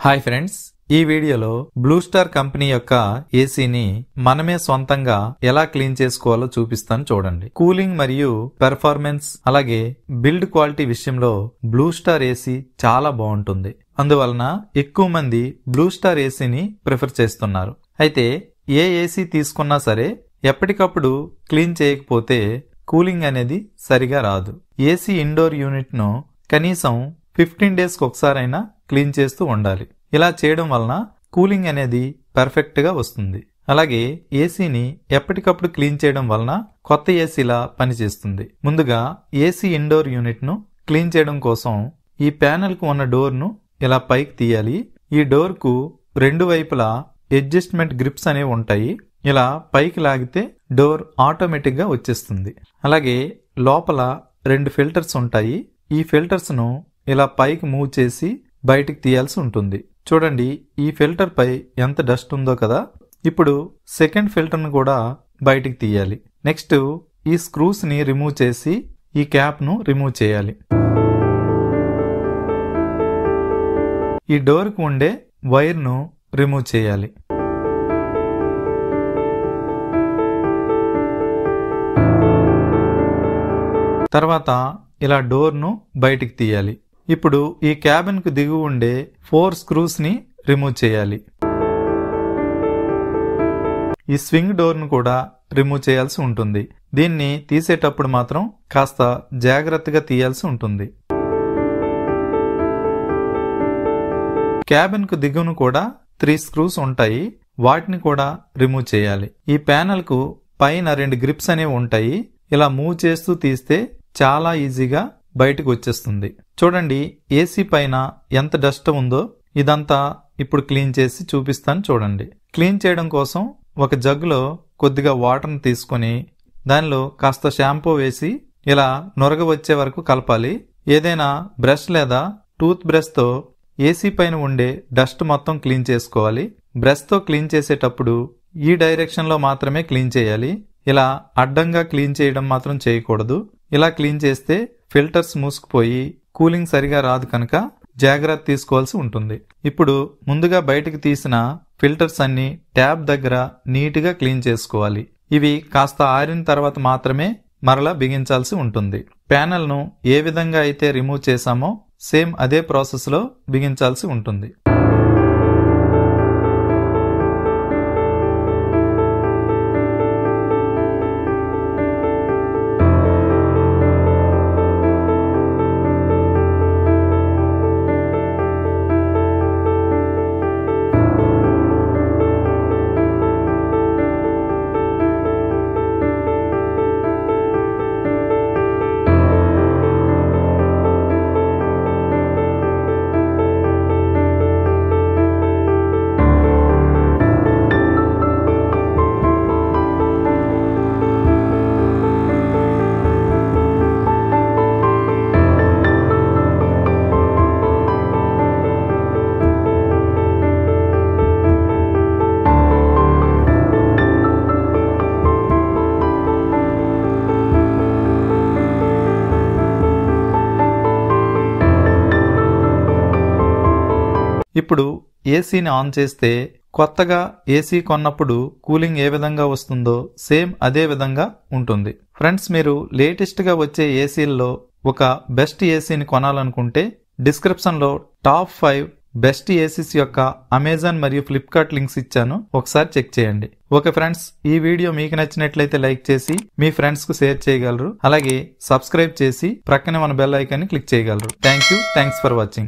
Hi friends, ఈ వీడియోలో blue star company యొక్క ఏసీని మనమే సొంతంగా ఎలా క్లీన్ చేసుకోవాలో చూపిస్తాను చూడండి. కూలింగ్ మరియు పెర్ఫార్మెన్స్ అలాగే బిల్డ్ క్వాలిటీ విషయంలో బ్లూ స్టార్ ఏసీ చాలా బాగుంటుంది. అందువలన ఎక్కువ మంది బ్లూ స్టార్ ఏసీని ప్రిఫర్ చేస్తున్నారు. అయితే ఏ ఏసీ తీసుకున్నా సరే ఎప్పటికప్పుడు క్లీన్ చేయకపోతే కూలింగ్ అనేది సరిగా రాదు. ఏసీ ఇండోర్ యూనిట్ ను కనీసం 15 days ఒకసారైనా క్లీన్ చేస్తూ ఉండాలి. ఇలా చేయడం వలన కూలింగ్ అనేది పర్ఫెక్ట్ గా వస్తుంది. అలాగే ఏసీని ఎప్పటికప్పుడు క్లీన్ చేయడం వలన కొత్త ఏసీలా పనిచేస్తుంది. ముందుగా ఏసీ ఇండోర్ యూనిట్ ను క్లీన్ చేయడం కోసం ఈ ప్యానెల్ కు ఉన్న డోర్ ను ఇలా పైకి తీయాలి. ఈ డోర్ కు రెండు వైపులా అడ్జస్ట్మెంట్ గ్రిప్స్ అనేవి ఉంటాయి. ఇలా పైకి లాగితే డోర్ ఆటోమేటిక్ గా వచ్చేస్తుంది. అలాగే లోపల 2 ఫిల్టర్స్ ఉంటాయి. ఈ ఫిల్టర్స్ ను ఇలా పైకి మూవ్ చేసి బయటికి తీయాల్సి ఉంటుంది. చూడండి, ఈ ఫిల్టర్ పై ఎంత డస్ట్ ఉందో కదా. ఇప్పుడు సెకండ్ ఫిల్టర్ ను కూడా బయటికి తీయాలి. నెక్స్ట్ ఈ స్క్రూస్ ని రిమూవ్ చేసి ఈ క్యాప్ ను రిమూవ్ చేయాలి. ఈ డోర్ కు ఉండే వైర్ ను రిమూవ్ చేయాలి. తర్వాత ఇలా డోర్ ను బయటికి తీయాలి. ఇప్పుడు ఈ క్యాబిన్ కు దిగు ఉండే 4 స్క్రూస్ ని రిమూవ్ చేయాలి. ఈ స్వింగ్ డోర్ ను కూడా రిమూవ్ చేయాల్సి ఉంటుంది. దీన్ని తీసేటప్పుడు మాత్రం కాస్త జాగ్రత్తగా తీయాల్సి ఉంటుంది. క్యాబిన్ కు దిగువను కూడా 3 స్క్రూస్ ఉంటాయి. వాటిని కూడా రిమూవ్ చేయాలి. ఈ ప్యానెల్ కు పైన 2 గ్రిప్స్ అనేవి ఉంటాయి. ఇలా మూవ్ చేస్తూ తీస్తే చాలా ఈజీగా బయటకు వచ్చేస్తుంది. చూడండి, ఏసీ పైన ఎంత డస్ట్ ఉందో. ఇదంతా ఇప్పుడు క్లీన్ చేసి చూపిస్తాను చూడండి. క్లీన్ చేయడం కోసం ఒక జగ్గులో కొద్దిగా వాటర్ ని తీసుకుని దానిలో కాస్త షాంపూ వేసి ఇలా నొరగ వచ్చే వరకు కలపాలి. ఏదైనా బ్రష్ లేదా టూత్ బ్రష్ తో ఏసీ పైన ఉండే డస్ట్ మొత్తం క్లీన్ చేసుకోవాలి. బ్రష్ తో క్లీన్ చేసేటప్పుడు ఈ డైరెక్షన్ లో మాత్రమే క్లీన్ చేయాలి. ఇలా అడ్డంగా క్లీన్ చేయడం మాత్రం చేయకూడదు. ఇలా క్లీన్ చేస్తే ఫిల్టర్స్ మూసుకుపోయి కూలింగ్ సరిగా రాదు కనుక జాగ్రత్త తీసుకోవాల్సి ఉంటుంది. ఇప్పుడు ముందుగా బయటకు తీసిన ఫిల్టర్స్ అన్ని ట్యాప్ దగ్గర నీట్ గా క్లీన్ చేసుకోవాలి. ఇవి కాస్త ఆరిన తర్వాత మాత్రమే మరలా బిగించాల్సి ఉంటుంది. ప్యానెల్ ను ఏ విధంగా అయితే రిమూవ్ చేశామో సేమ్ అదే ప్రాసెస్ లో బిగించాల్సి ఉంటుంది. ఇప్పుడు ఏసీని ఆన్ చేస్తే కొత్తగా ఏసీ కొన్నప్పుడు కూలింగ్ ఏ విధంగా వస్తుందో సేమ్ అదే విధంగా ఉంటుంది. ఫ్రెండ్స్, మీరు లేటెస్ట్ గా వచ్చే ఏసీల్లో ఒక బెస్ట్ ఏసీని కొనాలనుకుంటే డిస్క్రిప్షన్ లో టాప్ 5 బెస్ట్ ఏసీస్ యొక్క అమెజాన్ మరియు ఫ్లిప్కార్ట్ లింక్స్ ఇచ్చాను. ఒకసారి చెక్ చేయండి. ఓకే ఫ్రెండ్స్, ఈ వీడియో మీకు నచ్చినట్లయితే లైక్ చేసి మీ ఫ్రెండ్స్ కు షేర్ చేయగలరు. అలాగే సబ్స్క్రైబ్ చేసి ప్రక్కనే మన బెల్ ఐకాన్ ని క్లిక్ చేయగలరు. Thanks for watching.